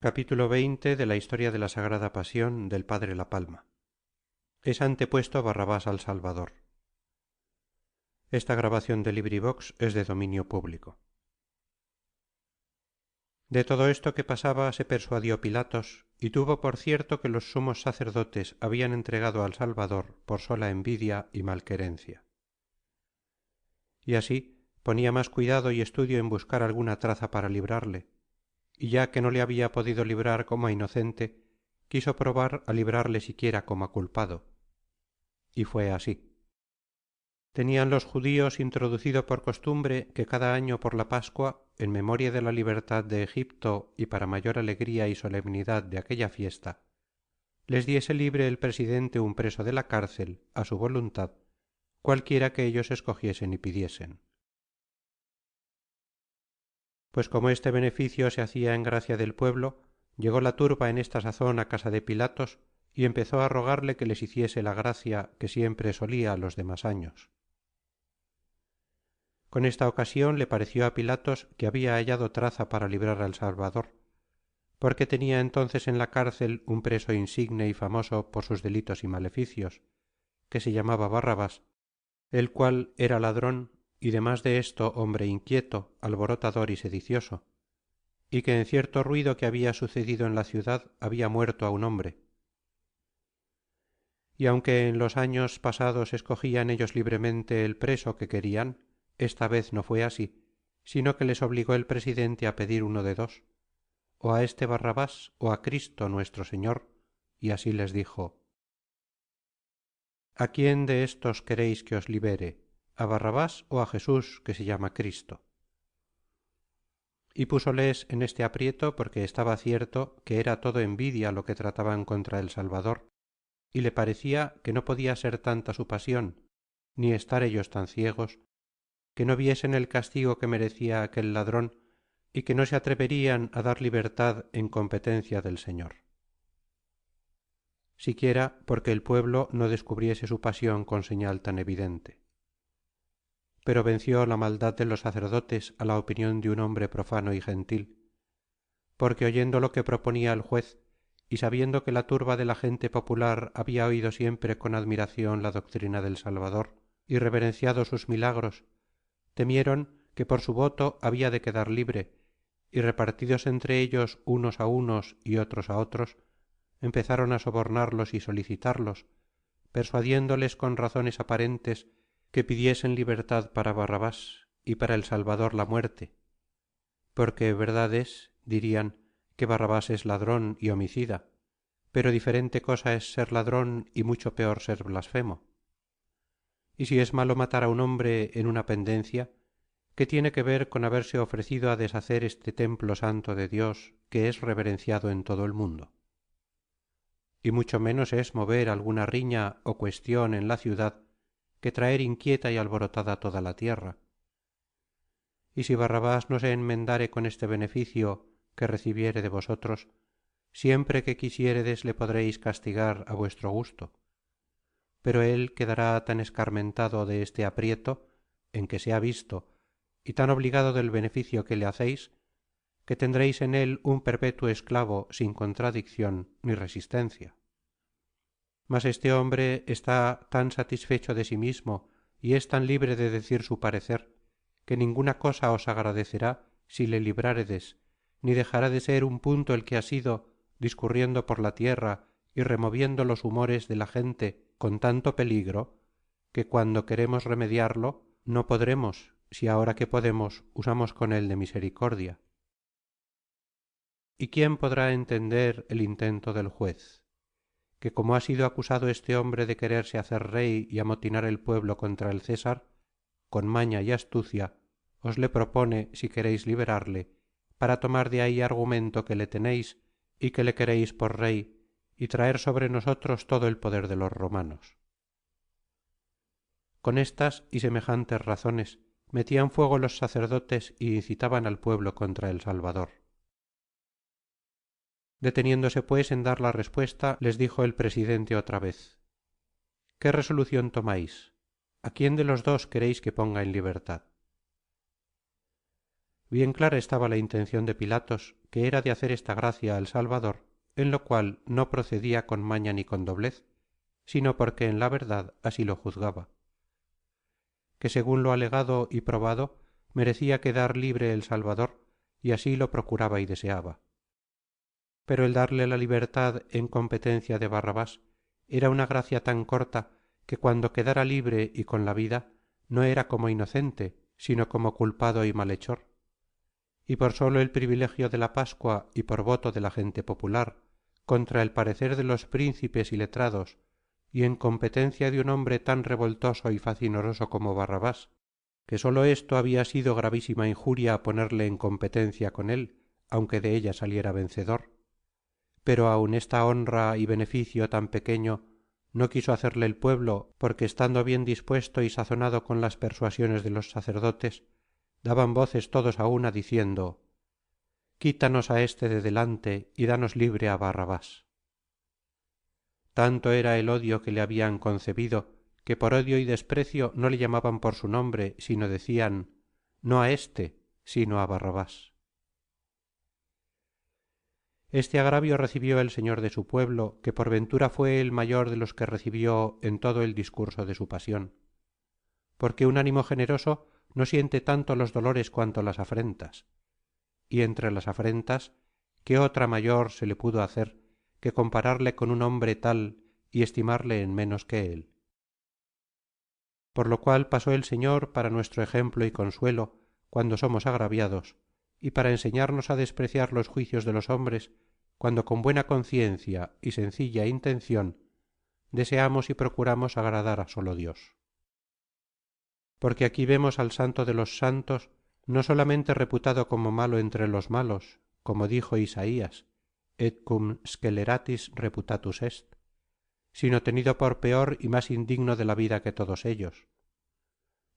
Capítulo XX de la historia de la Sagrada Pasión del Padre La Palma. Es antepuesto Barrabás al Salvador. Es de dominio público. De todo esto que pasaba se persuadió Pilatos, y tuvo por cierto que los sumos sacerdotes habían entregado al Salvador por sola envidia y malquerencia. Y así ponía más cuidado y estudio en buscar alguna traza para librarle, y ya que no le había podido librar como a inocente, quiso probar a librarle siquiera como a culpado. Y fue así. Tenían los judíos introducido por costumbre que cada año por la Pascua, en memoria de la libertad de Egipto y para mayor alegría y solemnidad de aquella fiesta, les diese libre el presidente un preso de la cárcel, a su voluntad, cualquiera que ellos escogiesen y pidiesen. Pues como este beneficio se hacía en gracia del pueblo, llegó la turba en esta sazón a casa de Pilatos y empezó a rogarle que les hiciese la gracia que siempre solía los demás años. Con esta ocasión le pareció a Pilatos que había hallado traza para librar al Salvador, porque tenía entonces en la cárcel un preso insigne y famoso por sus delitos y maleficios, que se llamaba Barrabás, el cual era ladrón y demás de esto hombre inquieto, alborotador y sedicioso, y que en cierto ruido que había sucedido en la ciudad había muerto a un hombre. Y aunque en los años pasados escogían ellos libremente el preso que querían, esta vez no fue así, sino que les obligó el presidente a pedir uno de dos, o a este Barrabás o a Cristo nuestro Señor, y así les dijo: ¿A quién de éstos queréis que os libere, a Barrabás o a Jesús, que se llama Cristo? Y púsoles en este aprieto porque estaba cierto que era todo envidia lo que trataban contra el Salvador, y le parecía que no podía ser tanta su pasión, ni estar ellos tan ciegos, que no viesen el castigo que merecía aquel ladrón, y que no se atreverían a dar libertad en competencia del Señor. Siquiera porque el pueblo no descubriese su pasión con señal tan evidente. Pero venció la maldad de los sacerdotes a la opinión de un hombre profano y gentil, porque oyendo lo que proponía el juez, y sabiendo que la turba de la gente popular había oído siempre con admiración la doctrina del Salvador y reverenciado sus milagros, temieron que por su voto había de quedar libre, y repartidos entre ellos unos a unos y otros a otros, empezaron a sobornarlos y solicitarlos, persuadiéndoles con razones aparentes que pidiesen libertad para Barrabás y para el Salvador la muerte, porque verdad es, dirían, que Barrabás es ladrón y homicida, pero diferente cosa es ser ladrón y mucho peor ser blasfemo. Y si es malo matar a un hombre en una pendencia, ¿qué tiene que ver con haberse ofrecido a deshacer este templo santo de Dios que es reverenciado en todo el mundo? Y mucho menos es mover alguna riña o cuestión en la ciudad que traer inquieta y alborotada toda la tierra. Y si Barrabás no se enmendare con este beneficio que recibiere de vosotros, siempre que quisiéredes le podréis castigar a vuestro gusto. Pero él quedará tan escarmentado de este aprieto en que se ha visto, y tan obligado del beneficio que le hacéis, que tendréis en él un perpetuo esclavo sin contradicción ni resistencia. Mas este hombre está tan satisfecho de sí mismo y es tan libre de decir su parecer, que ninguna cosa os agradecerá si le libráredes, ni dejará de ser un punto el que ha sido, discurriendo por la tierra y removiendo los humores de la gente con tanto peligro, que cuando queremos remediarlo, no podremos, si ahora que podemos usamos con él de misericordia. ¿Y quién podrá entender el intento del juez? Que como ha sido acusado este hombre de quererse hacer rey y amotinar el pueblo contra el César, con maña y astucia os le propone, si queréis liberarle, para tomar de ahí argumento que le tenéis y que le queréis por rey, y traer sobre nosotros todo el poder de los romanos. Con estas y semejantes razones metían fuego los sacerdotes y incitaban al pueblo contra el Salvador. Deteniéndose pues en dar la respuesta, les dijo el presidente otra vez: ¿Qué resolución tomáis? ¿A quién de los dos queréis que ponga en libertad? Bien clara estaba la intención de Pilatos, que era de hacer esta gracia al Salvador, en lo cual no procedía con maña ni con doblez, sino porque en la verdad así lo juzgaba, que según lo alegado y probado merecía quedar libre el Salvador, y así lo procuraba y deseaba. Pero el darle la libertad en competencia de Barrabás era una gracia tan corta que cuando quedara libre y con la vida no era como inocente, sino como culpado y malhechor. Y por sólo el privilegio de la Pascua y por voto de la gente popular, contra el parecer de los príncipes y letrados, y en competencia de un hombre tan revoltoso y facinoroso como Barrabás, que sólo esto había sido gravísima injuria ponerle en competencia con él, aunque de ella saliera vencedor. Pero aun esta honra y beneficio tan pequeño no quiso hacerle el pueblo, porque estando bien dispuesto y sazonado con las persuasiones de los sacerdotes, daban voces todos a una diciendo: quítanos á éste de delante y danos libre á Barrabás. Tanto era el odio que le habían concebido, que por odio y desprecio no le llamaban por su nombre, sino decían: no á éste, sino á Barrabás. Este agravio recibió el señor de su pueblo, que por ventura fue el mayor de los que recibió en todo el discurso de su pasión, porque un ánimo generoso no siente tanto los dolores cuanto las afrentas, y entre las afrentas qué otra mayor se le pudo hacer que compararle con un hombre tal y estimarle en menos que él. Por lo cual pasó el Señor para nuestro ejemplo y consuelo cuando somos agraviados, y para enseñarnos a despreciar los juicios de los hombres cuando con buena conciencia y sencilla intención deseamos y procuramos agradar a solo Dios. Porque aquí vemos al Santo de los santos no solamente reputado como malo entre los malos, como dijo Isaías, et cum sceleratis reputatus est, sino tenido por peor y más indigno de la vida que todos ellos,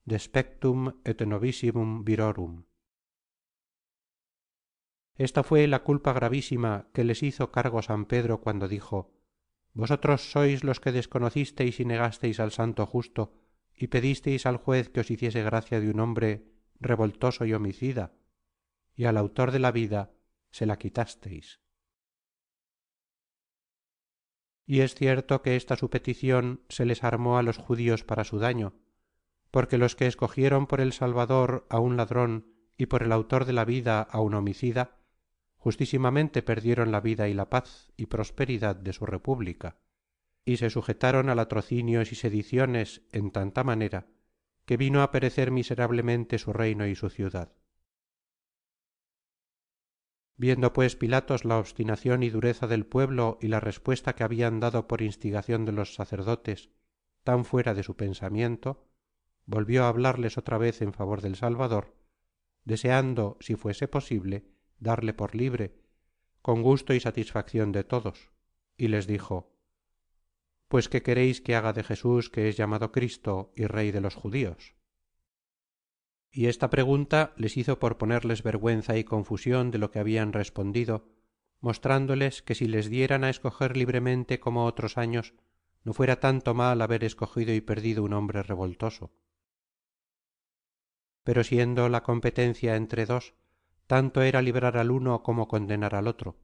despectum et novissimum virorum. Esta fue la culpa gravísima que les hizo cargo San Pedro cuando dijo: vosotros sois los que desconocisteis y negasteis al Santo Justo y pedisteis al juez que os hiciese gracia de un hombre revoltoso y homicida, y al autor de la vida se la quitasteis. Y es cierto que esta su petición se les armó a los judíos para su daño, porque los que escogieron por el Salvador a un ladrón y por el autor de la vida a un homicida, justísimamente perdieron la vida y la paz y prosperidad de su república, y se sujetaron a latrocinios y sediciones en tanta manera que vino a perecer miserablemente su reino y su ciudad. Viendo pues Pilatos la obstinación y dureza del pueblo y la respuesta que habían dado por instigación de los sacerdotes tan fuera de su pensamiento, volvió a hablarles otra vez en favor del Salvador, deseando, si fuese posible, darle por libre, con gusto y satisfacción de todos, y les dijo: pues qué queréis que haga de Jesús, que es llamado Cristo y Rey de los judíos. Y esta pregunta les hizo por ponerles vergüenza y confusión de lo que habían respondido, mostrándoles que si les dieran a escoger libremente como otros años, no fuera tanto mal haber escogido y perdido un hombre revoltoso. Pero siendo la competencia entre dos, tanto era librar al uno como condenar al otro.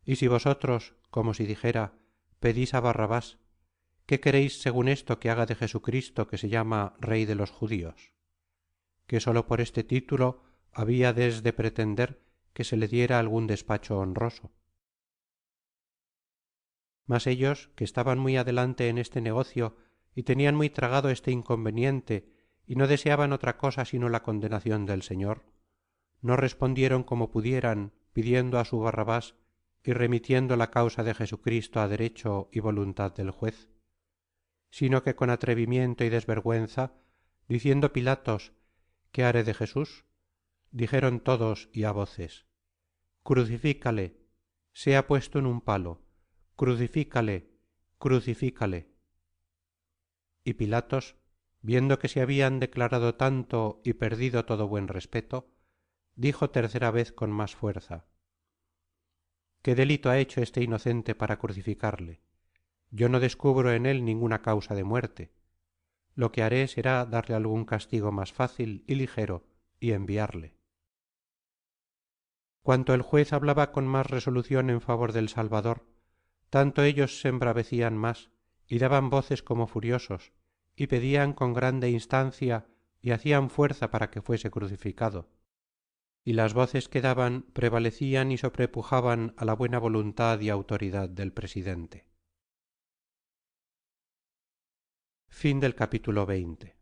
Y si vosotros, como si dijera, pedís a Barrabás, ¿qué queréis según esto que haga de Jesucristo, que se llama Rey de los judíos? Que sólo por este título habíades de pretender que se le diera algún despacho honroso. Mas ellos, que estaban muy adelante en este negocio y tenían muy tragado este inconveniente y no deseaban otra cosa sino la condenación del Señor, no respondieron como pudieran, pidiendo a su Barrabás y remitiendo la causa de Jesucristo a derecho y voluntad del juez, sino que con atrevimiento y desvergüenza, diciendo Pilatos: ¿qué haré de Jesús?, dijeron todos y a voces: crucifícale, sea puesto en un palo, crucifícale, crucifícale. Y Pilatos, viendo que se habían declarado tanto y perdido todo buen respeto, dijo tercera vez con más fuerza: ¿qué delito ha hecho este inocente para crucificarle? Yo no descubro en él ninguna causa de muerte. Lo que haré será darle algún castigo más fácil y ligero y enviarle. Cuanto el juez hablaba con más resolución en favor del Salvador, tanto ellos se embravecían más y daban voces como furiosos, y pedían con grande instancia y hacían fuerza para que fuese crucificado, y las voces que daban prevalecían y sobrepujaban a la buena voluntad y autoridad del presidente. Capítulo 20.